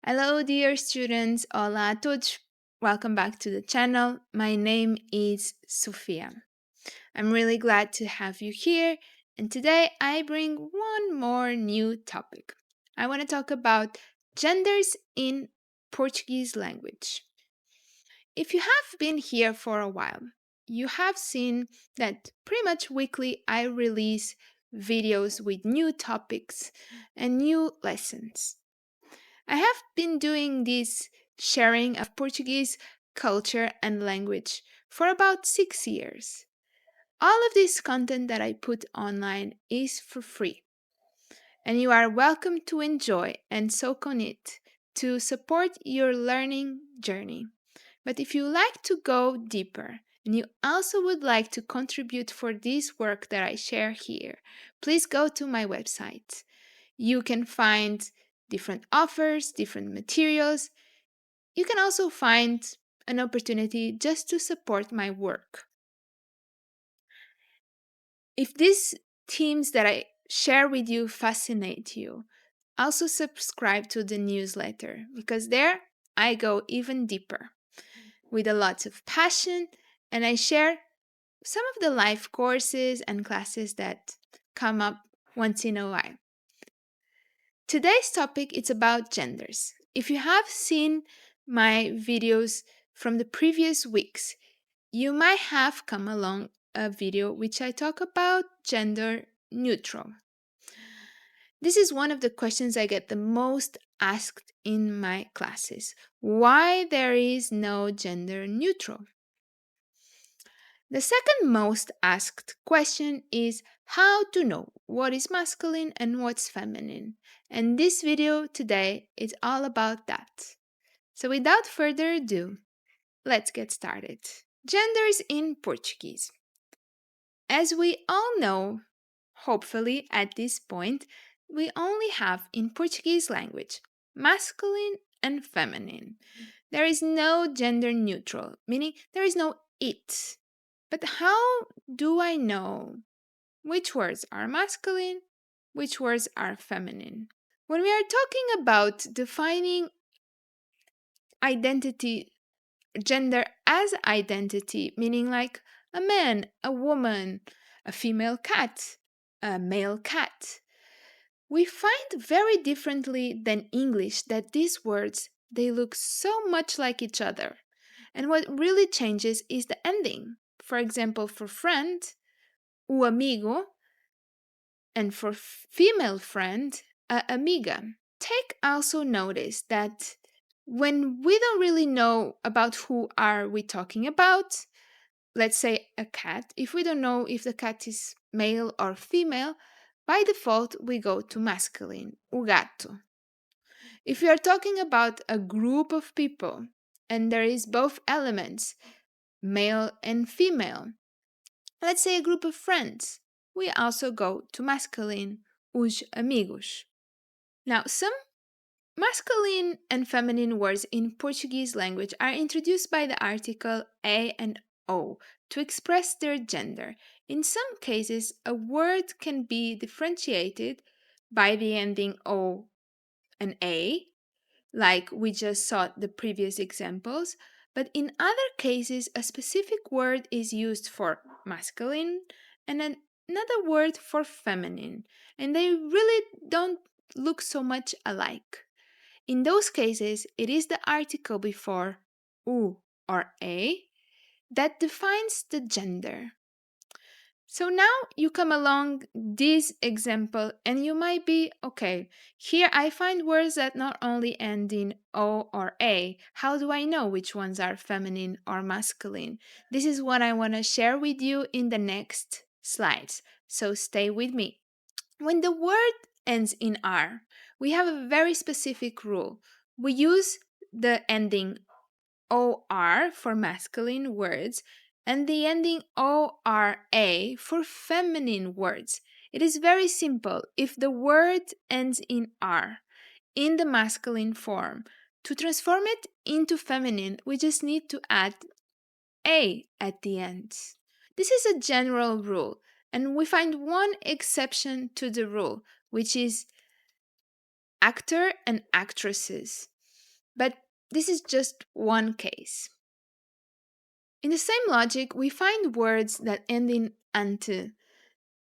Hello, dear students. Hola a todos. Welcome back to the channel. My name is Sofia. I'm really glad to have you here, and today I bring one more new topic. I want to talk about genders in Portuguese language. If you have been here for a while, you have seen that pretty much weekly I release videos with new topics and new lessons. I have been doing this sharing of Portuguese culture and language for about 6 years. All of this content that I put online is for free, and you are welcome to enjoy and soak on it to support your learning journey. But if you like to go deeper and you also would like to contribute for this work that I share here, please go to my website. You can find different offers, different materials. You can also find an opportunity just to support my work. If these themes that I share with you fascinate you, also subscribe to the newsletter because there I go even deeper with a lot of passion and I share some of the life courses and classes that come up once in a while. Today's topic is about genders. If you have seen my videos from the previous weeks, you might have come along a video which I talk about gender neutral. This is one of the questions I get the most asked in my classes. Why there is no gender neutral? The second most asked question is how to know what is masculine and what's feminine. And this video today is all about that. So without further ado, let's get started. Genders in Portuguese. As we all know, hopefully at this point, we only have in Portuguese language masculine and feminine. There is no gender neutral, meaning there is no it. But how do I know which words are masculine, which words are feminine? When we are talking about defining identity, gender as identity, meaning like a man, a woman, a female cat, a male cat, we find very differently than English that these words they look so much like each other. And what really changes is the ending. For example, for friend, o amigo, and for female friend, a amiga. Take also notice that when we don't really know about who are we talking about, let's say a cat, if we don't know if the cat is male or female, by default we go to masculine, o gato. If we are talking about a group of people and there is both elements, male and female, let's say a group of friends, we also go to masculine, os amigos. Now, some masculine and feminine words in Portuguese language are introduced by the article a and o to express their gender. In some cases, a word can be differentiated by the ending o and a, like we just saw the previous examples, but in other cases, a specific word is used for masculine and another word for feminine, and they really don't look so much alike. In those cases, it is the article before u or a that defines the gender. So now you come along this example and you might be okay. Here I find words that not only end in o or a. How do I know which ones are feminine or masculine? This is what I want to share with you in the next slides. So stay with me. When the word ends in R, we have a very specific rule. We use the ending OR for masculine words and the ending ORA for feminine words. It is very simple. If the word ends in R in the masculine form, to transform it into feminine, we just need to add A at the end. This is a general rule, and we find one exception to the rule, which is actor and actresses. but this is just one case. In the same logic, we find words that end in ante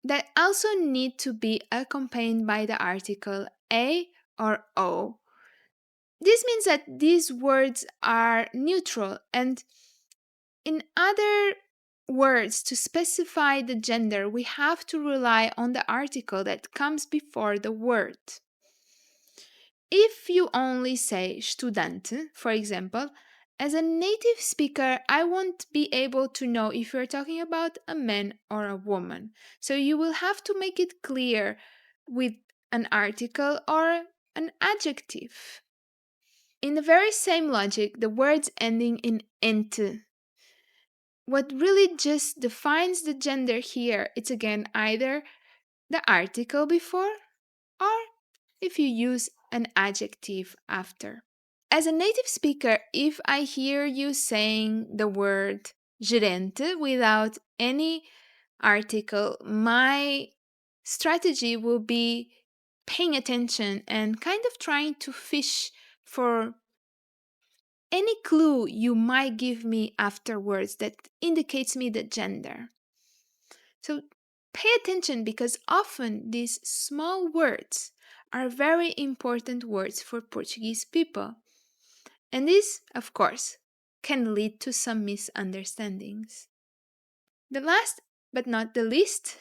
that also need to be accompanied by the article a or o. This means that these words are neutral, and in other words, to specify the gender, we have to rely on the article that comes before the word. If you only say Studente, for example, as a native speaker, I won't be able to know if you're talking about a man or a woman. So you will have to make it clear with an article or an adjective. In the very same logic, the words ending in ente, what really just defines the gender here, it's again either the article before or if you use an adjective after. As a native speaker, if I hear you saying the word gerente without any article, my strategy will be paying attention and kind of trying to fish for any clue you might give me afterwards that indicates me the gender. So pay attention because often these small words are very important words for Portuguese people. And this, of course, can lead to some misunderstandings. The last but not the least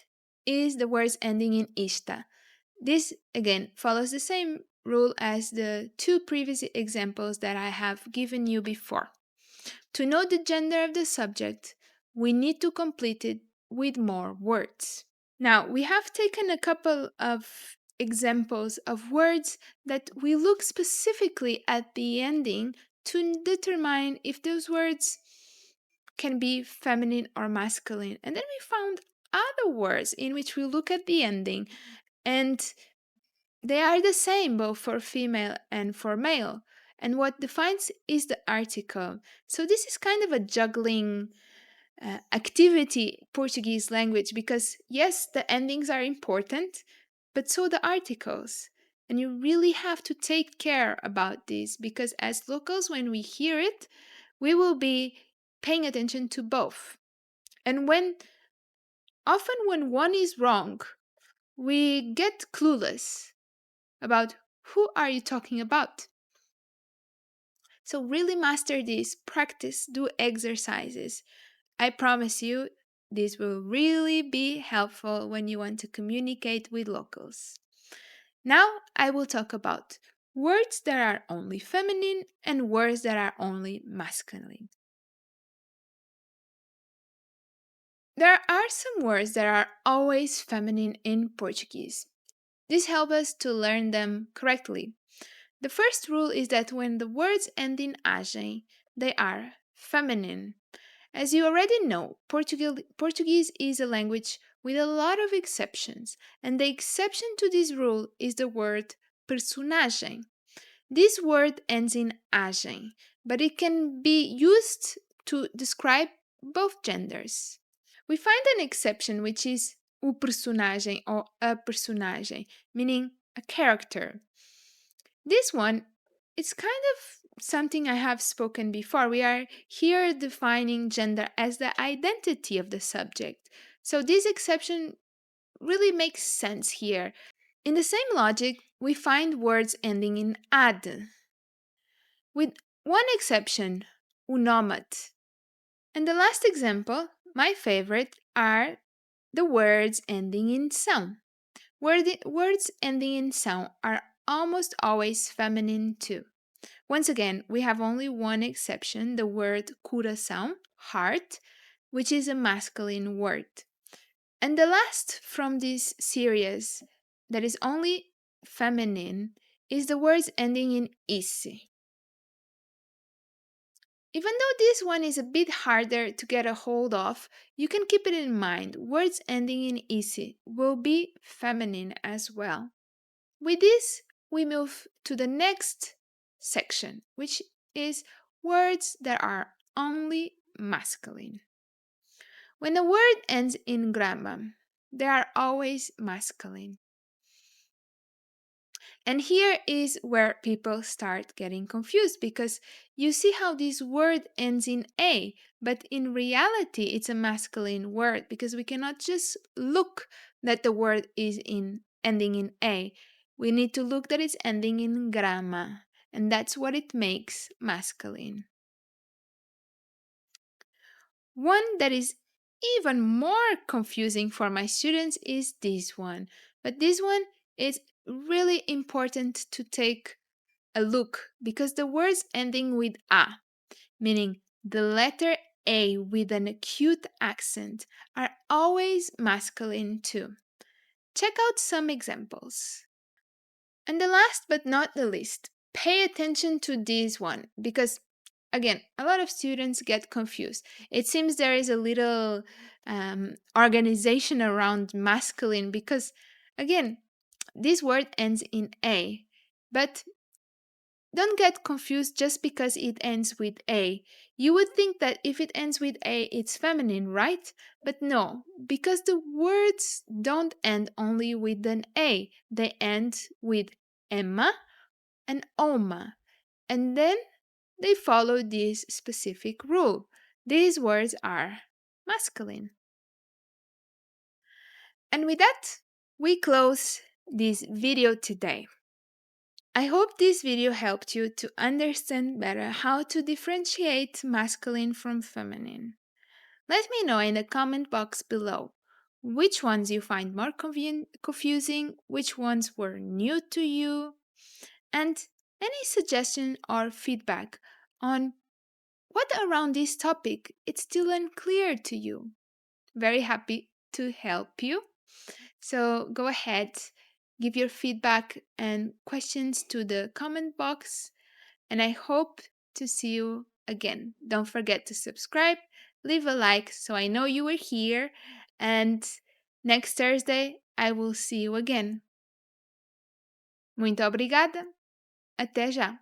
is the words ending in ista. This again follows the same rule as the two previous examples that I have given you before. To know the gender of the subject, we need to complete it with more words. Now, we have taken a couple of examples of words that we look specifically at the ending to determine if those words can be feminine or masculine. And then we found other words in which we look at the ending and they are the same both for female and for male. And what defines is the article. So this is kind of a juggling activity Portuguese language because yes, the endings are important, but so the articles. And you really have to take care about this because as locals, when we hear it, we will be paying attention to both. And when one is wrong, we get clueless about who are you talking about. So really master this, practice, do exercises. I promise you, this will really be helpful when you want to communicate with locals. Now I will talk about words that are only feminine and words that are only masculine. There are some words that are always feminine in Portuguese. This helps us to learn them correctly. The first rule is that when the words end in agem, they are feminine. As you already know, Portuguese is a language with a lot of exceptions, and the exception to this rule is the word personagem. This word ends in agem, but it can be used to describe both genders. We find an exception which is o personagem or a personagem, meaning a character. This one, it's kind of something I have spoken before. We are here defining gender as the identity of the subject. So this exception really makes sense here. In the same logic, we find words ending in ad, with one exception, unomat. And the last example, my favorite, are the words ending in são. Words ending in são are almost always feminine too. Once again, we have only one exception, the word coração, heart, which is a masculine word. And the last from this series that is only feminine is the words ending in isse. Even though this one is a bit harder to get a hold of, you can keep it in mind. Words ending in isse will be feminine as well. With this, we move to the next section, which is words that are only masculine. When a word ends in grama, they are always masculine. And here is where people start getting confused because you see how this word ends in A, but in reality it's a masculine word because we cannot just look that the word is in ending in A. We need to look that it's ending in grama, and that's what it makes masculine. One that is even more confusing for my students is this one. But this one is really important to take a look because the words ending with a, meaning the letter A with an acute accent, are always masculine too. Check out some examples. And the last but not the least, pay attention to this one because, again, a lot of students get confused. It seems there is a little organization around masculine because, again, this word ends in A, but don't get confused just because it ends with A. You would think that if it ends with A, it's feminine, right? But no, because the words don't end only with an A, they end with Emma and Oma. And then they follow this specific rule. These words are masculine. And with that, we close this video today. I hope this video helped you to understand better how to differentiate masculine from feminine. Let me know in the comment box below which ones you find more confusing, which ones were new to you, and any suggestion or feedback on what around this topic is still unclear to you. Very happy to help you. So go ahead, give your feedback and questions to the comment box, and I hope to see you again. Don't forget to subscribe, leave a like so I know you were here, and next Thursday I will see you again. Muito obrigada. Até já.